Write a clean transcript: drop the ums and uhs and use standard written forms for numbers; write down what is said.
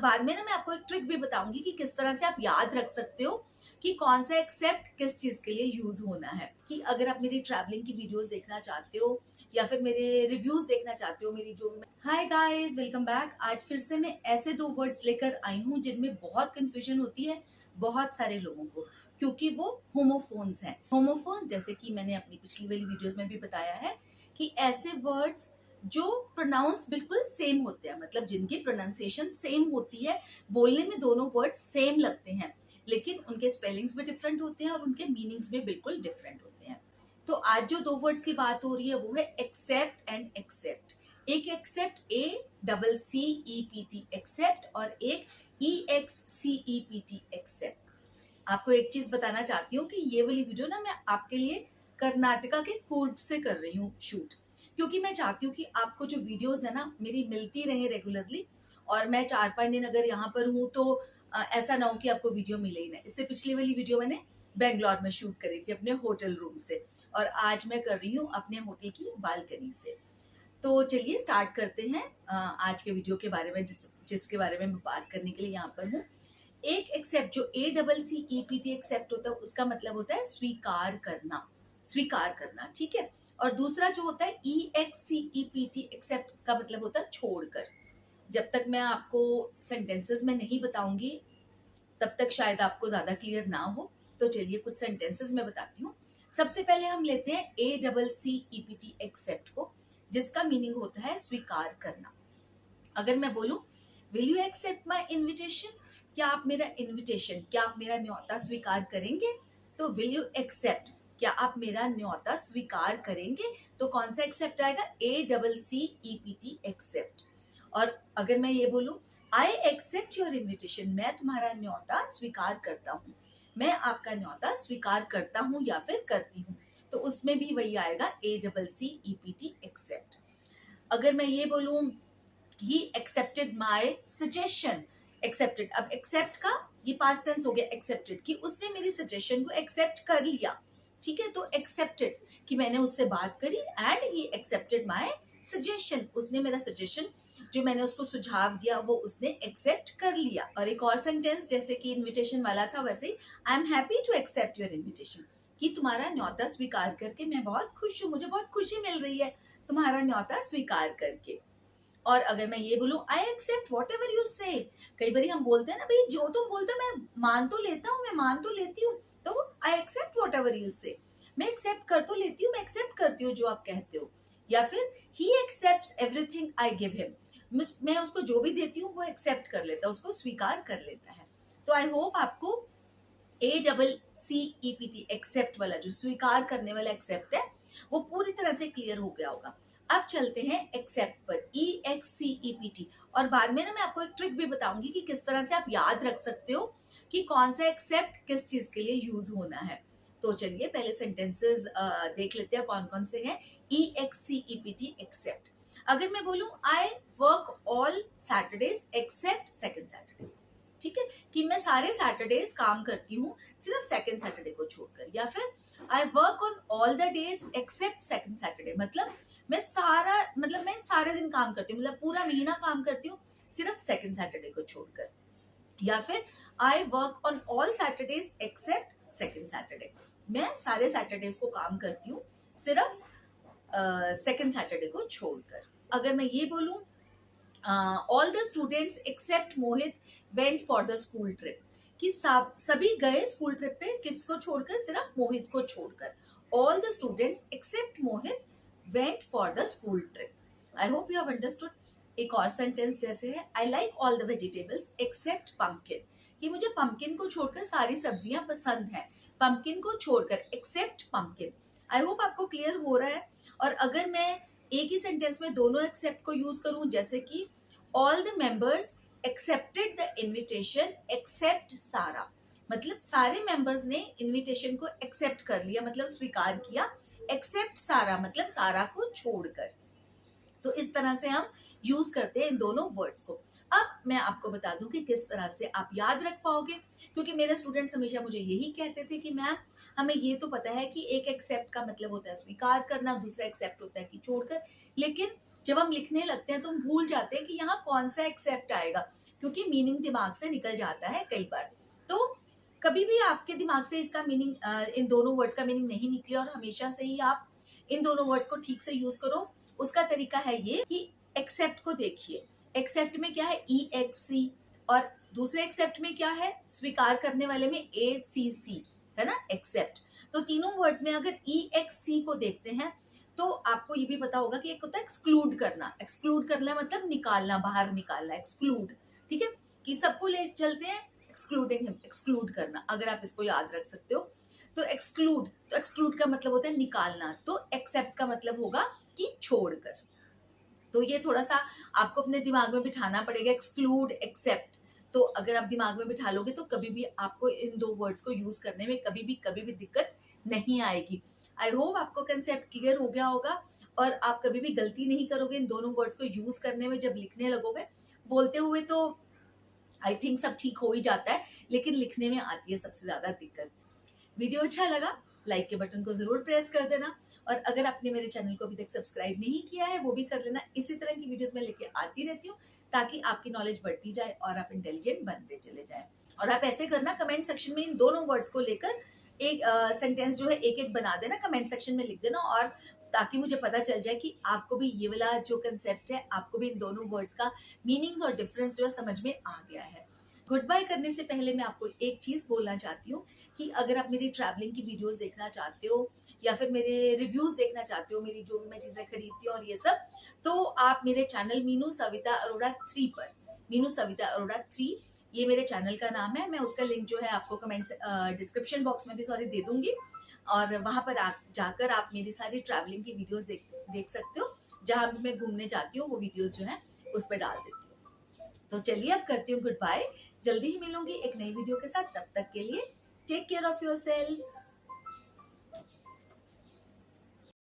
बाद में ना मैं आपको एक ट्रिक भी बताऊंगी कि किस तरह से आप याद रख सकते हो कि कौन सा एक्सेप्ट किस चीज के लिए यूज होना है। कि अगर आप मेरी ट्रैवलिंग की वीडियोस देखना चाहते हो या फिर मेरे रिव्यूज देखना चाहते हो, मेरी जो हाय गाइस, वेलकम बैक। आज फिर से मैं ऐसे दो वर्ड्स लेकर आई हूँ जिनमें बहुत कंफ्यूजन होती है बहुत सारे लोगों को, क्योंकि वो होमोफोन्स हैं। होमोफोन्स जैसे कि मैंने अपनी पिछली वाली वीडियोस में भी बताया है कि ऐसे वर्ड्स जो प्रोनाउंस बिल्कुल सेम होते हैं, मतलब जिनकी प्रोनाउंसिएशन सेम होती है, बोलने में दोनों वर्ड सेम लगते हैं, लेकिन उनके स्पेलिंग्स भी डिफरेंट होते हैं और उनके मीनिंग्स भी बिल्कुल डिफरेंट होते हैं। तो आज जो दो वर्ड्स की बात हो रही है वो है एक्सेप्ट एंड एक्सेप्ट। एक एक्सेप्ट ACCEPT एक्सेप्ट और एक EXCEPT एक्सेप्ट। आपको एक चीज बताना चाहती हूँ कि ये वाली वीडियो ना मैं आपके लिए कर्नाटका के कूर्ग से कर रही हूँ शूट, क्योंकि मैं चाहती हूँ कि आपको जो वीडियोस है ना मेरी मिलती रहे रेगुलरली, और मैं 4-5 दिन अगर यहाँ पर हूँ तो ऐसा ना हो कि आपको वीडियो मिले ही ना। इससे पिछली वाली वीडियो मैंने बेंगलोर में शूट करी थी अपने होटल रूम से, और आज मैं कर रही हूँ अपने होटल की बालकनी से। तो चलिए स्टार्ट करते हैं आज के वीडियो के बारे में, जिसके बारे में मैं बात करने के लिए यहाँ पर हूँ। एक एक्सेप्ट जो ACCEPT एक्सेप्ट होता है उसका मतलब होता है स्वीकार करना, स्वीकार करना, ठीक है। और दूसरा जो होता है EXCEPT एक्सेप्ट का मतलब होता है छोड़कर। जब तक मैं आपको सेंटेंसेस में नहीं बताऊंगी तब तक शायद आपको ज्यादा क्लियर ना हो, तो चलिए कुछ सेंटेंसेस में बताती हूँ। सबसे पहले हम लेते हैं ACCEPT एक्सेप्ट को, जिसका मीनिंग होता है स्वीकार करना। अगर मैं बोलूं will you accept my invitation, क्या आप मेरा इन्विटेशन, क्या आप मेरा न्योता स्वीकार करेंगे, तो विल यू एक्सेप्ट, क्या आप मेरा न्योता स्वीकार करेंगे, तो कौन सा एक्सेप्ट आएगा, ACCEPT एक्सेप्ट। और अगर मैं ये बोलूं आई एक्सेप्ट योर इन्विटेशन, मैं तुम्हारा न्योता स्वीकार करता हूँ, मैं आपका न्योता स्वीकार करता हूँ या फिर करती हूँ, तो उसमें भी वही आएगा ACCEPT एक्सेप्ट। अगर मैं ये बोलूं he accepted my suggestion, accepted, अब accept का ये past tense हो गया accepted, कि उसने मेरी suggestion को accept कर लिया, ठीक है। तो accepted कि मैंने उससे बात करी and he accepted my suggestion, उसने मेरा suggestion जो मैंने उसको सुझाव दिया वो उसने accept कर लिया। और एक और sentence जैसे कि invitation वाला था, वैसे ही I am happy to accept your invitation, कि तुम्हारा न्योता स्वीकार करके मैं बहुत खुश हूँ, मुझे बहुत खुशी मिल रही है तुम्हारा न्योता स्वीकार करके। और अगर मैं ये बोलूं I accept whatever you say, कई बार हम बोलते हैं ना भाई जो तुम बोलते हो मैं मान तो लेता हूँ, मैं मान तो लेती हूँ, तो I accept whatever you say, मैं एक्सेप्ट कर तो लेती हूँ, मैं एक्सेप्ट करती हूँ जो आप कहते हो। या फिर he accepts everything I give him, मैं उसको जो भी देती हूँ वो एक्सेप्ट कर लेता है, उसको स्वीकार कर लेता है। तो आई होप आपको ACCEPT एक्सेप्ट वाला जो स्वीकार करने वाला एक्सेप्ट है वो पूरी तरह से क्लियर हो गया होगा। अब चलते हैं एक्सेप्ट पर, EXCEPT। और बाद में ना मैं आपको एक ट्रिक भी बताऊंगी कि किस तरह से आप याद रख सकते हो कि कौन सा एक्सेप्ट किस चीज के लिए यूज होना है। तो चलिए पहले सेंटेंसेस देख लेते हैं कौन कौन से हैं। EXCEPT एक्सेप्ट, अगर मैं बोलूं I work all Saturdays except second Saturday, ठीक है, कि मैं सारे सैटरडेज काम करती हूँ सिर्फ सेकेंड सैटरडे को छोड़कर। या फिर I work on all the days except second Saturday, मतलब मैं सारे दिन काम करती हूँ, मतलब पूरा महीना काम करती हूँ सिर्फ सेकेंड सैटरडे को छोड़कर। या फिर I work on all Saturdays except second Saturday, मैं सारे सैटरडेज को काम करती हूँ सिर्फ सेकेंड सैटरडे को छोड़कर। अगर मैं ये बोलूं all the students except Mohit went for the school trip, कि सभी गए स्कूल ट्रिप पे, किसको छोड़कर, सिर्फ मोहित को छोड़कर। All the students except Mohit went for the school trip. I hope you have understood. एक और सेंटेंस जैसे है I like all the vegetables except pumpkin, कि मुझे pumpkin को छोड़कर सारी सब्जियां पसंद हैं, pumpkin को छोड़कर except pumpkin. I hope आपको क्लियर हो रहा है। और अगर मैं एक ही सेंटेंस में दोनों एक्सेप्ट को यूज करूं, जैसे कि all the members accepted the invitation except सारा, मतलब सारे मेंबर्स ने इनविटेशन को एक्सेप्ट कर लिया, मतलब स्वीकार किया, एक्सेप्ट सारा मतलब सारा को छोड़कर। तो इस तरह से हम यूज करते हैं इन दोनों वर्ड्स को। अब मैं आपको बता दूं कि किस तरह से आप याद रख पाओगे, क्योंकि मेरे स्टूडेंट्स हमेशा मुझे यही कहते थे कि मैम हमें ये तो पता है कि एक एक्सेप्ट का मतलब होता है स्वीकार करना, दूसरा एक्सेप्ट होता है कि छोड़कर, लेकिन जब हम लिखने लगते हैं तो हम भूल जाते हैं कि यहाँ कौन सा एक्सेप्ट आएगा, क्योंकि मीनिंग दिमाग से निकल जाता है कई बार। तो कभी भी आपके दिमाग से इसका मीनिंग, इन दोनों वर्ड्स का मीनिंग नहीं निकले और हमेशा से ही आप इन दोनों वर्ड्स को ठीक से यूज करो। उसका तरीका है ये कि एक्सेप्ट को देखिए। एक्सेप्ट में क्या है, EXC, और दूसरे एक्सेप्ट में क्या है, स्वीकार करने वाले में ACC है ना, एक्सेप्ट। तो तीनों वर्ड्स में अगर EXC को देखते हैं तो आपको ये भी पता होगा कि एक होता है एक्सक्लूड करना। एक्सक्लूड करना मतलब निकालना, बाहर निकालना, एक्सक्लूड, ठीक है, कि सबको ले चलते हैं, एक्सक्लूडिंग हिम, एक्सक्लूड करना। अगर आप इसको याद रख सकते हो तो एक्सक्लूड का मतलब होता है निकालना, तो एक्सेप्ट का मतलब होगा कि छोड़कर। तो ये थोड़ा सा आपको अपने दिमाग में बिठाना पड़ेगा, एक्सक्लूड, एक्सेप्ट। तो अगर आप दिमाग में बिठा लोगे तो कभी भी आपको इन दो वर्ड्स को यूज करने में कभी भी दिक्कत नहीं आएगी। आई होप आपको कंसेप्ट क्लियर हो गया होगा और आप कभी भी गलती नहीं करोगे इन दोनों वर्ड्स को यूज करने में। जब लिखने लगोगे, बोलते हुए तो आई थिंक सब ठीक हो ही जाता है, लेकिन लिखने में आती है सबसे ज्यादा दिक्कत। वीडियो अच्छा लगा, लाइक के बटन को जरूर प्रेस कर देना, और अगर आपने मेरे चैनल को अभी तक सब्सक्राइब नहीं किया है वो भी कर लेना। इसी तरह की वीडियोस मैं लेके आती रहती हूँ ताकि आपकी नॉलेज बढ़ती जाए और आप इंटेलिजेंट बनते चले जाए। और आप ऐसे करना, कमेंट सेक्शन में इन दोनों वर्ड्स को लेकर एक सेंटेंस जो है एक एक बना देना, कमेंट सेक्शन में लिख देना, और ताकि मुझे पता चल जाए कि आपको भी ये वाला जो कंसेप्ट है, आपको भी इन दोनों वर्ड्स का मीनिंग्स और डिफरेंस जो है समझ में आ गया है। गुड बाय करने से पहले मैं आपको एक चीज बोलना चाहती हूँ कि अगर आप मेरी ट्रैवलिंग की वीडियोस देखना चाहते हो या फिर मेरे रिव्यूज देखना चाहते हो, मेरी जो भी मैं चीजें खरीदती हूँ और ये सब, तो आप मेरे चैनल मीनू सविता अरोड़ा 3 पर, मीनू सविता अरोड़ा 3, ये मेरे चैनल का नाम है। मैं उसका लिंक जो है आपको कमेंट डिस्क्रिप्शन बॉक्स में भी दे दूंगी, और वहां पर जाकर आप मेरी सारी ट्रैवलिंग की वीडियोस देख सकते हो। जहां भी मैं घूमने जाती हूँ वो वीडियोस जो है उस पर डाल देती हूँ। तो चलिए अब करती हूँ गुड बाय, जल्दी ही मिलूंगी एक नई वीडियो के साथ। तब तक के लिए टेक केयर ऑफ योरसेल्फ।